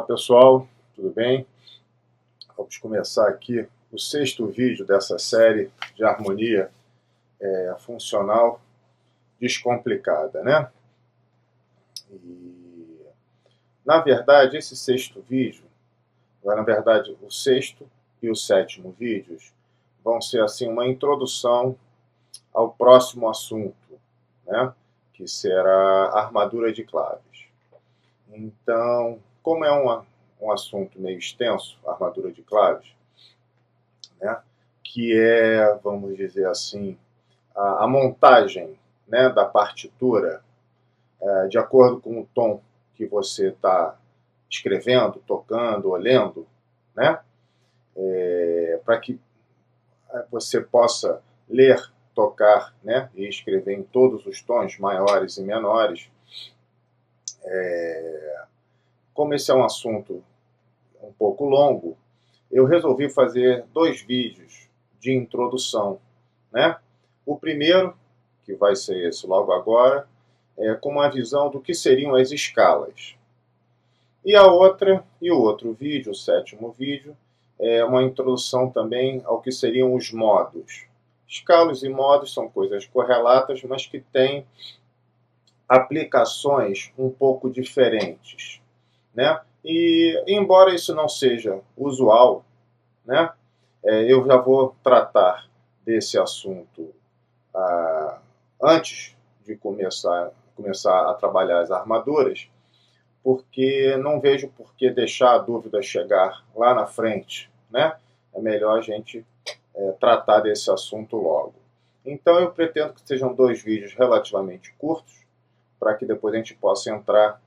Pessoal, tudo bem? Vamos começar aqui o 6º vídeo dessa série de harmonia funcional descomplicada, né? E, na verdade, esse 6º vídeo, na verdade, o 6º e o 7º vídeos vão ser assim uma introdução ao próximo assunto, né? Que será a armadura de claves. Então, como é um assunto meio extenso, a armadura de claves, né, que é, vamos dizer assim, a montagem, né, da partitura de acordo com o tom que você está escrevendo, tocando ou lendo, né, para que você possa ler, tocar, né, e escrever em todos os tons, maiores e menores. Como esse é um assunto um pouco longo, eu resolvi fazer 2 vídeos de introdução, né? O primeiro, que vai ser esse logo agora, com uma visão do que seriam as escalas. E o outro vídeo, o 7º vídeo, é uma introdução também ao que seriam os modos. Escalas e modos são coisas correlatas, mas que têm aplicações um pouco diferentes, né? E, embora isso não seja usual, né, eu já vou tratar desse assunto antes de começar a trabalhar as armaduras, porque não vejo por que deixar a dúvida chegar lá na frente, né? É melhor a gente tratar desse assunto logo. Então eu pretendo que sejam 2 vídeos relativamente curtos, para que depois a gente possa entrar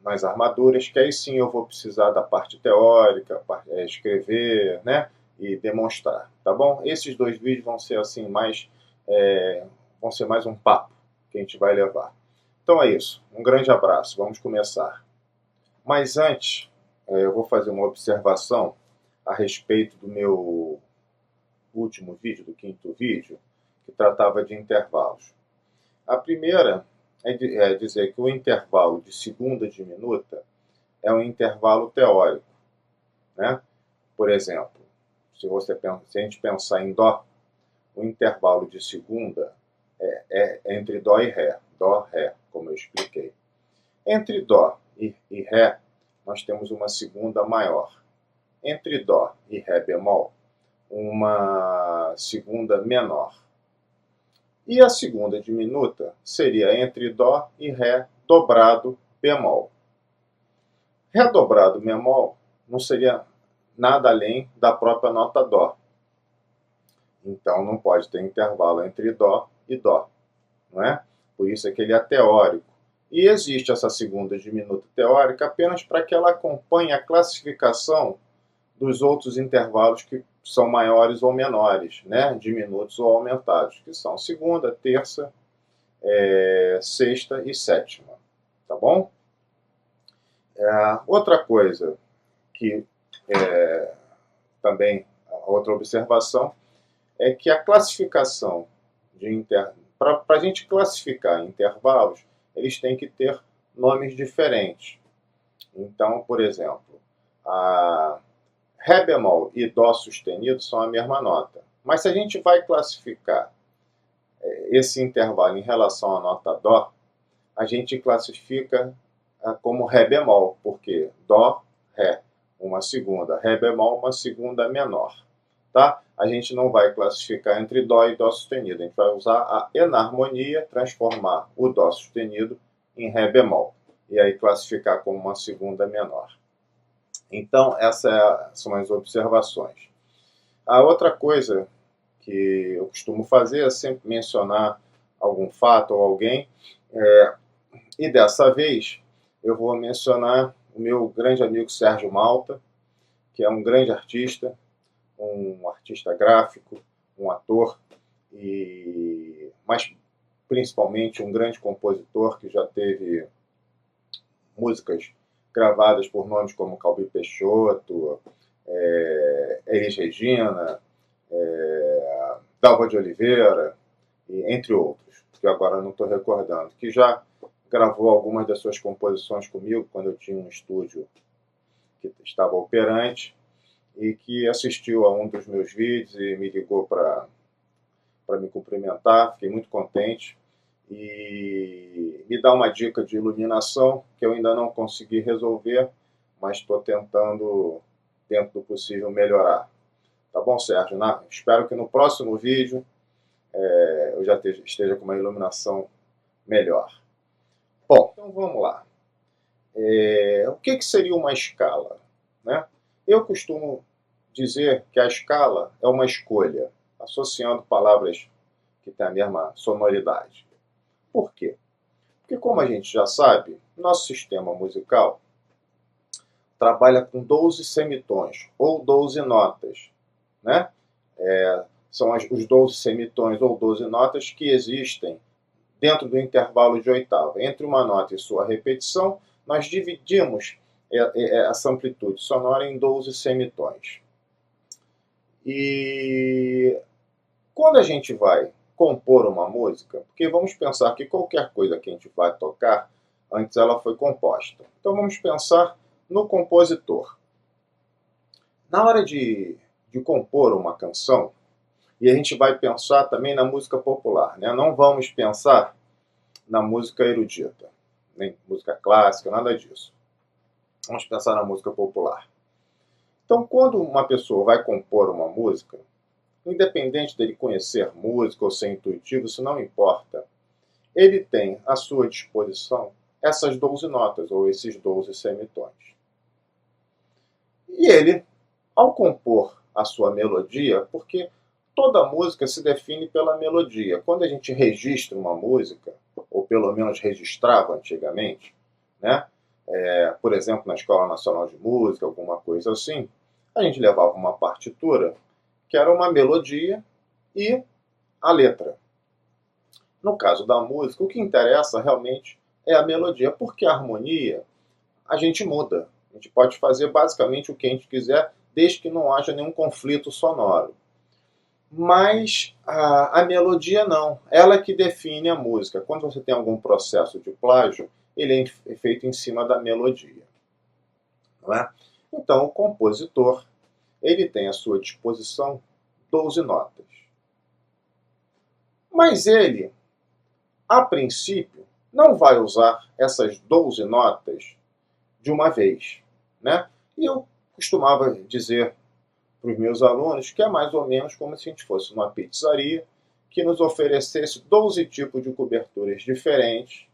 nas armaduras, que aí sim eu vou precisar da parte teórica, escrever, né, e demonstrar, tá bom? Esses 2 vídeos vão ser assim vão ser mais um papo que a gente vai levar. Então é isso, um grande abraço, vamos começar. Mas antes, eu vou fazer uma observação a respeito do meu último vídeo, do 5º vídeo, que tratava de intervalos. A primeira é dizer que o intervalo de segunda diminuta é um intervalo teórico, né? Por exemplo, se a gente pensar em Dó, o intervalo de segunda é entre Dó e Ré. Dó, Ré, como eu expliquei. Entre Dó e Ré, nós temos uma segunda maior. Entre Dó e Ré bemol, uma segunda menor. E a segunda diminuta seria entre Dó e Ré dobrado bemol. Ré dobrado bemol não seria nada além da própria nota Dó. Então não pode ter intervalo entre Dó e Dó, não é? Por isso é que ele é teórico. E existe essa segunda diminuta teórica apenas para que ela acompanhe a classificação dos outros intervalos que são maiores ou menores, né? Diminutos ou aumentados, que são segunda, terça, sexta e sétima, tá bom? Outra coisa que também, outra observação, é que a classificação para a gente classificar intervalos, eles têm que ter nomes diferentes. Então, por exemplo, Ré bemol e Dó sustenido são a mesma nota. Mas se a gente vai classificar esse intervalo em relação à nota Dó, a gente classifica como Ré bemol, porque Dó, Ré, uma segunda, Ré bemol, uma segunda menor. Tá? A gente não vai classificar entre Dó e Dó sustenido, a gente vai usar a enarmonia, transformar o Dó sustenido em Ré bemol, e aí classificar como uma segunda menor. Então, essas são as observações. A outra coisa que eu costumo fazer é sempre mencionar algum fato ou alguém, e dessa vez eu vou mencionar o meu grande amigo Sérgio Malta, que é um grande artista, um artista gráfico, um ator, mas principalmente um grande compositor que já teve músicas gravadas por nomes como Calbi Peixoto, Elis Regina, Dalva de Oliveira, entre outros, que agora não estou recordando, que já gravou algumas das suas composições comigo quando eu tinha um estúdio que estava operante e que assistiu a um dos meus vídeos e me ligou para me cumprimentar. Fiquei muito contente e me dá uma dica de iluminação que eu ainda não consegui resolver, mas estou tentando, dentro do possível, melhorar. Tá bom, Sérgio? Espero que no próximo vídeo eu já esteja com uma iluminação melhor. Bom, então vamos lá. O que seria uma escala? Né? Eu costumo dizer que a escala é uma escolha, associando palavras que têm a mesma sonoridade. Por quê? Porque, como a gente já sabe, nosso sistema musical trabalha com 12 semitons, ou 12 notas. Né? São os 12 semitons ou 12 notas que existem dentro do intervalo de oitava. Entre uma nota e sua repetição, nós dividimos essa amplitude sonora em 12 semitons. E quando a gente vai compor uma música, porque vamos pensar que qualquer coisa que a gente vai tocar, antes ela foi composta. Então vamos pensar no compositor. Na hora de compor uma canção, e a gente vai pensar também na música popular, né? Não vamos pensar na música erudita, nem música clássica, nada disso. Vamos pensar na música popular. Então, quando uma pessoa vai compor uma música, independente dele conhecer música ou ser intuitivo, isso não importa. Ele tem à sua disposição essas 12 notas, ou esses 12 semitons. E ele, ao compor a sua melodia, porque toda música se define pela melodia. Quando a gente registra uma música, ou pelo menos registrava antigamente, né? Por exemplo, na Escola Nacional de Música, alguma coisa assim, a gente levava uma partitura que era uma melodia e a letra. No caso da música, o que interessa realmente é a melodia, porque a harmonia a gente muda. A gente pode fazer basicamente o que a gente quiser, desde que não haja nenhum conflito sonoro. Mas a melodia não. Ela que define a música. Quando você tem algum processo de plágio, ele é feito em cima da melodia. Não é? Então, o compositor ele tem à sua disposição 12 notas. Mas ele, a princípio, não vai usar essas 12 notas de uma vez. Né? E eu costumava dizer para os meus alunos que é mais ou menos como se a gente fosse numa pizzaria que nos oferecesse 12 tipos de coberturas diferentes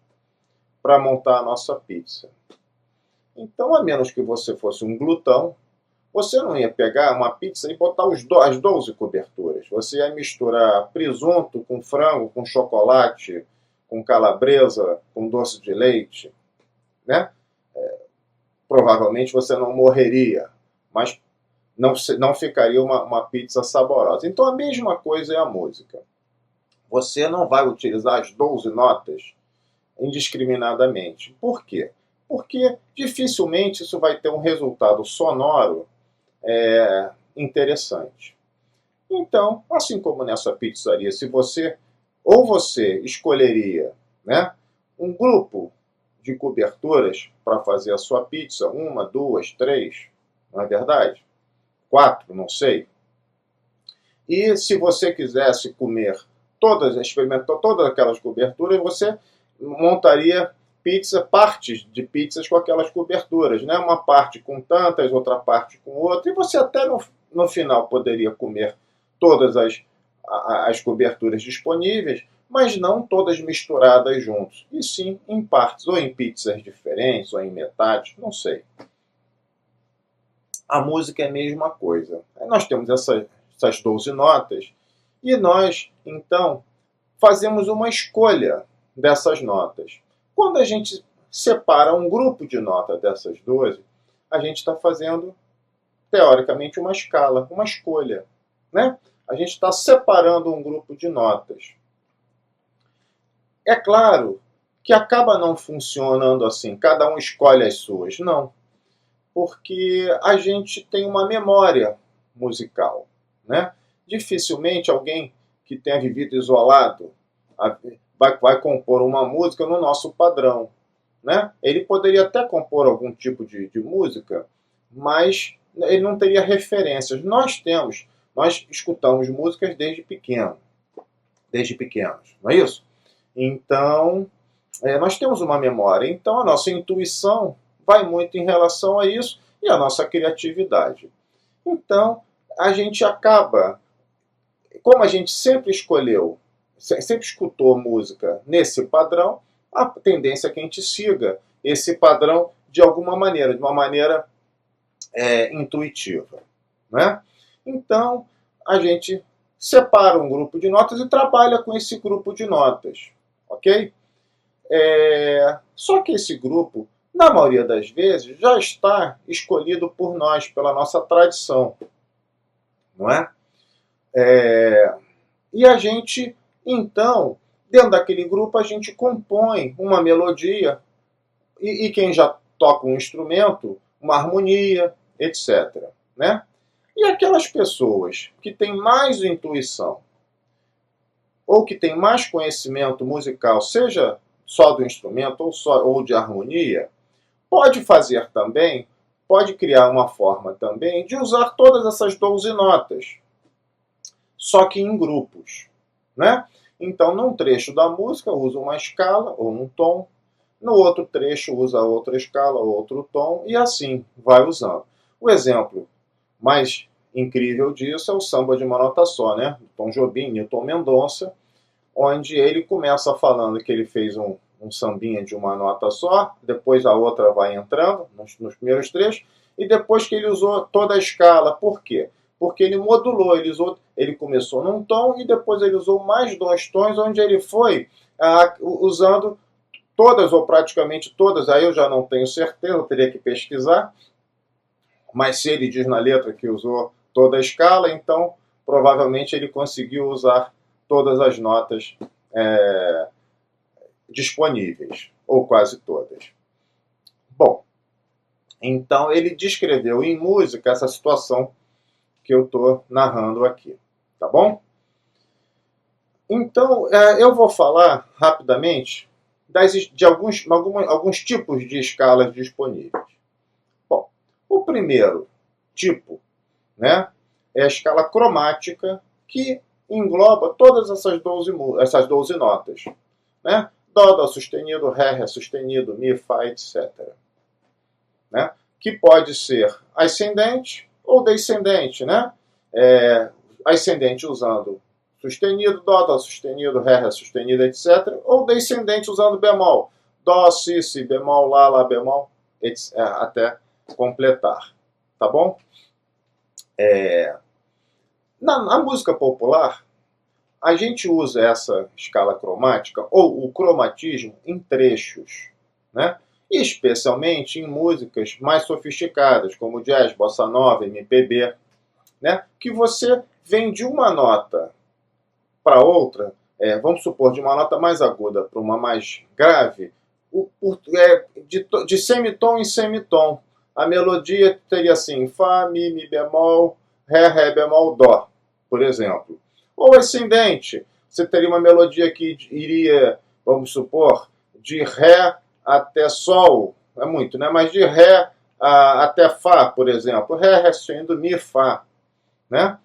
para montar a nossa pizza. Então, a menos que você fosse um glutão, você não ia pegar uma pizza e botar as 12 coberturas. Você ia misturar presunto com frango, com chocolate, com calabresa, com doce de leite. Né? Provavelmente você não morreria, mas não ficaria uma pizza saborosa. Então a mesma coisa é a música. Você não vai utilizar as 12 notas indiscriminadamente. Por quê? Porque dificilmente isso vai ter um resultado sonoro interessante. Então, assim como nessa pizzaria, se você escolheria, né, um grupo de coberturas para fazer a sua pizza, 1, 2, 3, não é verdade? 4, não sei. E se você quisesse experimentar todas aquelas coberturas, você montaria partes de pizzas com aquelas coberturas, né? Uma parte com tantas, outra parte com outra, e você até no final poderia comer todas as coberturas disponíveis, mas não todas misturadas juntos, e sim em partes, ou em pizzas diferentes, ou em metades, não sei. A música é a mesma coisa. Aí nós temos essas 12 notas, e nós, então, fazemos uma escolha dessas notas. Quando a gente separa um grupo de notas dessas 12, a gente está fazendo, teoricamente, uma escala, uma escolha. Né? A gente está separando um grupo de notas. É claro que acaba não funcionando assim, cada um escolhe as suas. Não. Porque a gente tem uma memória musical. Né? Dificilmente alguém que tenha vivido isolado vai compor uma música no nosso padrão. Né? Ele poderia até compor algum tipo de música mas ele não teria referências. Nós escutamos músicas desde pequenos, não é isso? Então, nós temos uma memória. Então, a nossa intuição vai muito em relação a isso e a nossa criatividade. Então, a gente acaba, como a gente sempre escutou música nesse padrão, a tendência é que a gente siga esse padrão de alguma maneira, de uma maneira intuitiva. Né? Então, a gente separa um grupo de notas e trabalha com esse grupo de notas. Ok? Só que esse grupo, na maioria das vezes, já está escolhido por nós, pela nossa tradição. Não é? E a gente, então, dentro daquele grupo, a gente compõe uma melodia e quem já toca um instrumento, uma harmonia, etc. Né? E aquelas pessoas que têm mais intuição ou que têm mais conhecimento musical, seja só do instrumento ou de harmonia, pode criar uma forma também de usar todas essas 12 notas, só que em grupos. Né? Então, num trecho da música, usa uma escala ou um tom, no outro trecho usa outra escala ou outro tom, e assim vai usando. O exemplo mais incrível disso é o Samba de uma Nota Só, né? Tom Jobim, Newton Mendonça, onde ele começa falando que ele fez um sambinha de uma nota só, depois a outra vai entrando nos primeiros trechos, e depois que ele usou toda a escala. Por quê? Porque ele modulou, ele começou num tom e depois ele usou mais 2 tons, onde ele foi usando todas ou praticamente todas, aí eu já não tenho certeza, eu teria que pesquisar, mas se ele diz na letra que usou toda a escala, então provavelmente ele conseguiu usar todas as notas disponíveis, ou quase todas. Bom, então ele descreveu em música essa situação que eu estou narrando aqui, tá bom? Então, eu vou falar rapidamente de alguns tipos de escalas disponíveis. Bom, o primeiro tipo, né, é a escala cromática, que engloba todas essas 12 notas. Né? Dó, Dó sustenido, Ré sustenido, Mi, Fá, etc. Né? Que pode ser ascendente ou descendente. Né? Ascendente usando sustenido, Dó sustenido, Ré sustenido, etc. Ou descendente usando bemol. Dó, Si bemol, Lá bemol, etc. Até completar. Tá bom? Na música popular, a gente usa essa escala cromática, ou o cromatismo, em trechos. Né? E especialmente em músicas mais sofisticadas, como jazz, bossa nova, MPB. Né? Que você vem de uma nota para outra, vamos supor, de uma nota mais aguda para uma mais grave, de semitom em semitom. A melodia teria assim, Fá, Mi bemol, Ré bemol, Dó, por exemplo. Ou ascendente, você teria uma melodia que iria, vamos supor, de Ré até Sol, é muito, né? Mas de Ré até Fá, por exemplo. Ré sustenido, Mi, Fá. Né?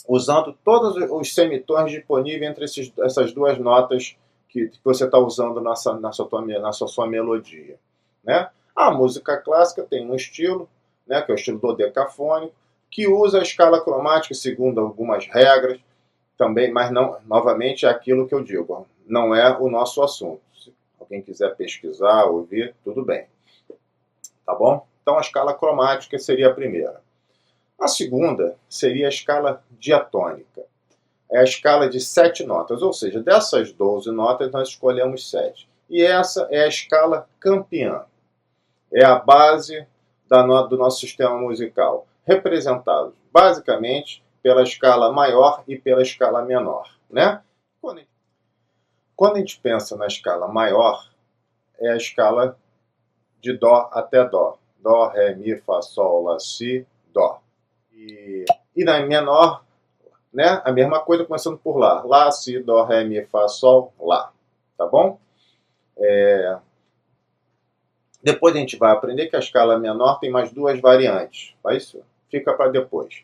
Usando todos os semitons disponíveis entre essas duas notas que você está usando na sua melodia. Né? A música clássica tem um estilo, né, que é o estilo dodecafônico, que usa a escala cromática segundo algumas regras, também, mas não, novamente é aquilo que eu digo, não é o nosso assunto. Se alguém quiser pesquisar, ouvir, tudo bem. Tá bom? Então a escala cromática seria a primeira. A segunda seria a escala diatônica. É a escala de 7 notas, ou seja, dessas 12 notas nós escolhemos 7. E essa é a escala campeã. É a base do nosso sistema musical, representado basicamente pela escala maior e pela escala menor. Né? Quando a gente pensa na escala maior, é a escala de Dó até Dó. Dó, Ré, Mi, Fá, Sol, Lá, Si, Dó. E na menor, né, a mesma coisa começando por Lá. Lá, Si, Dó, Ré, Mi, Fá, Sol, Lá. Tá bom? Depois a gente vai aprender que a escala menor tem mais duas variantes. Mas isso fica para depois.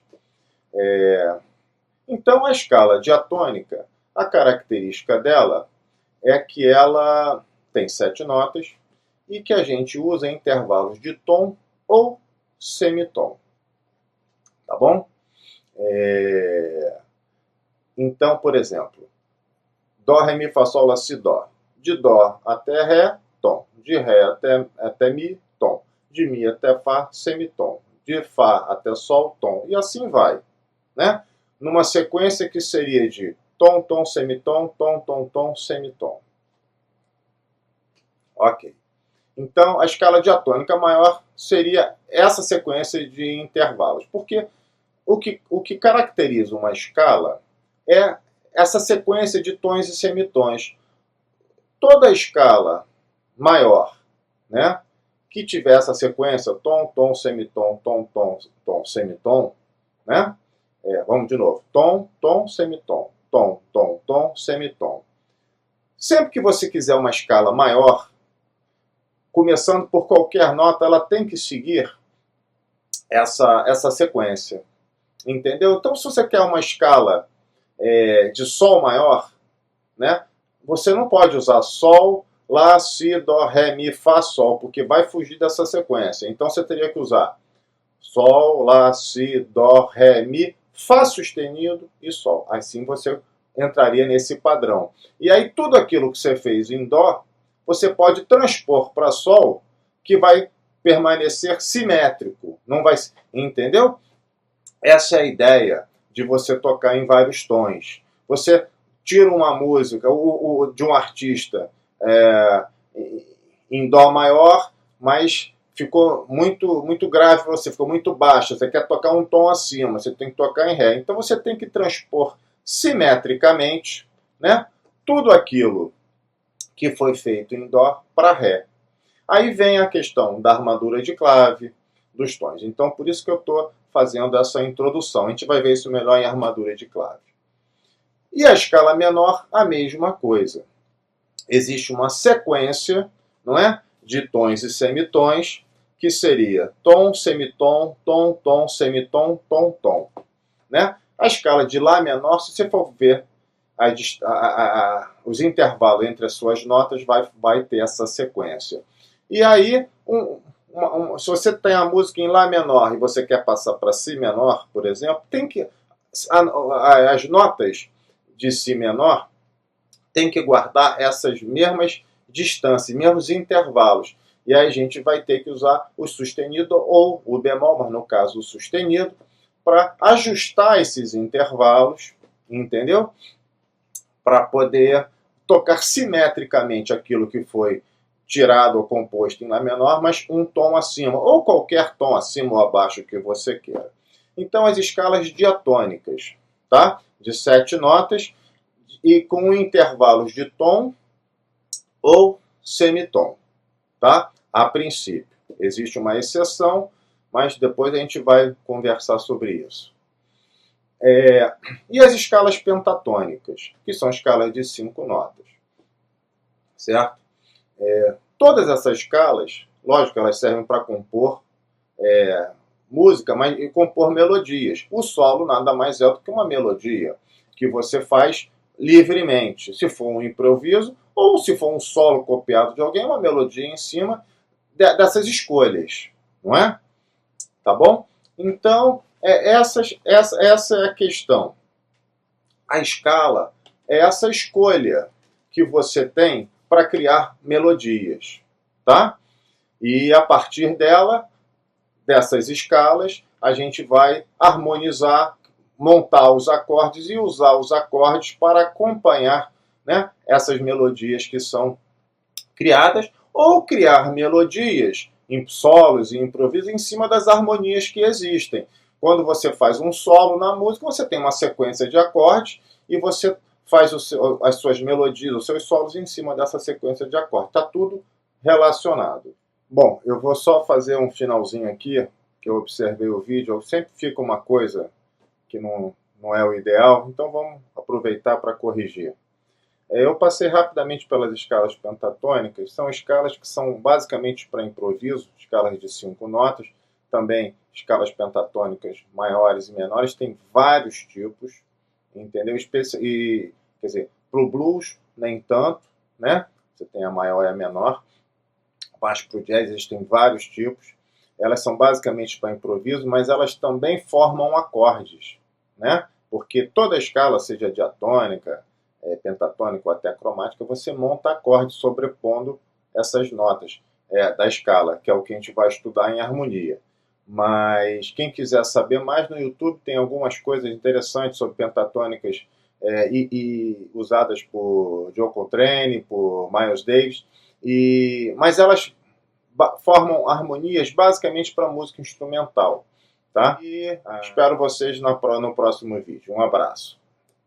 Então, a escala diatônica, a característica dela é que ela tem 7 notas e que a gente usa em intervalos de tom ou semitom. Tá bom? Então, por exemplo, Dó, Ré, Mi, Fá, Sol, Lá, Si, Dó. De Dó até Ré, tom. De Ré até Mi, tom. De Mi até Fá, semitom. De Fá até Sol, tom. E assim vai, né? Numa sequência que seria de tom, tom, semitom, tom, tom, tom, semitom. Ok. Então, a escala diatônica maior seria essa sequência de intervalos. Porque o que caracteriza uma escala é essa sequência de tons e semitons. Toda escala maior, né, que tiver essa sequência, tom, tom, semitom, tom, tom, tom, semitom, né? Vamos de novo. Tom, tom, semitom. Tom, tom, tom, semitom. Sempre que você quiser uma escala maior, começando por qualquer nota, ela tem que seguir essa sequência. Entendeu? Então, se você quer uma escala de Sol maior, né, você não pode usar Sol, Lá, Si, Dó, Ré, Mi, Fá, Sol, porque vai fugir dessa sequência. Então, você teria que usar Sol, Lá, Si, Dó, Ré, Mi, Fá sustenido e Sol. Assim você entraria nesse padrão. E aí tudo aquilo que você fez em Dó, você pode transpor para Sol, que vai permanecer simétrico. Não vai, entendeu? Essa é a ideia de você tocar em vários tons. Você tira uma música de um artista em Dó maior, mas ficou muito grave para você, ficou muito baixo, você quer tocar um tom acima, você tem que tocar em Ré. Então você tem que transpor simetricamente, né, tudo aquilo que foi feito em Dó para Ré. Aí vem a questão da armadura de clave, dos tons. Então por isso que eu estou fazendo essa introdução. A gente vai ver isso melhor em armadura de clave. E a escala menor, a mesma coisa. Existe uma sequência, não é, de tons e semitons, que seria tom, semitom, tom, tom, semitom, tom, tom. Né? A escala de Lá menor, se você for ver os intervalos entre as suas notas, vai ter essa sequência. E aí, se você tem a música em Lá menor e você quer passar para Si menor, por exemplo, tem que as notas de Si menor tem que guardar essas mesmas distâncias, mesmos intervalos. E aí a gente vai ter que usar o sustenido ou o bemol, mas no caso o sustenido, para ajustar esses intervalos, entendeu? Para poder tocar simetricamente aquilo que foi tirado ou composto em Lá menor, mas um tom acima, ou qualquer tom acima ou abaixo que você queira. Então as escalas diatônicas, tá? De 7 notas, e com intervalos de tom ou semitom, tá? A princípio. Existe uma exceção, mas depois a gente vai conversar sobre isso. E as escalas pentatônicas, que são escalas de 5 notas, certo? Todas essas escalas, lógico, elas servem para compor música, mas e compor melodias. O solo nada mais é do que uma melodia que você faz livremente. Se for um improviso ou se for um solo copiado de alguém, uma melodia em cima dessas escolhas, não é? Tá bom? Então, essa é a questão. A escala é essa escolha que você tem para criar melodias, tá? E a partir dessas escalas, a gente vai harmonizar, montar os acordes e usar os acordes para acompanhar, né, essas melodias que são criadas, ou criar melodias em solos e improvisos em cima das harmonias que existem. Quando você faz um solo na música, você tem uma sequência de acordes e você faz as suas melodias, os seus solos em cima dessa sequência de acordes. Está tudo relacionado. Bom, eu vou só fazer um finalzinho aqui, que eu observei o vídeo. Sempre fica uma coisa que não é o ideal, então vamos aproveitar para corrigir. Eu passei rapidamente pelas escalas pentatônicas. São escalas que são basicamente para improviso, escalas de 5 notas. Também escalas pentatônicas maiores e menores. Tem vários tipos, entendeu? E, quer dizer, para o blues, nem tanto, né? Você tem a maior e a menor. Mas para o jazz existem vários tipos. Elas são basicamente para improviso, mas elas também formam acordes, né? Porque toda escala, seja diatônica, pentatônica ou até cromática, você monta acordes sobrepondo essas notas da escala, que é o que a gente vai estudar em harmonia. Mas quem quiser saber mais, no YouTube tem algumas coisas interessantes sobre pentatônicas e usadas por Joe Coltrane, por Miles Davis, mas elas formam harmonias basicamente para música instrumental. Tá? E espero vocês no próximo vídeo. Um abraço.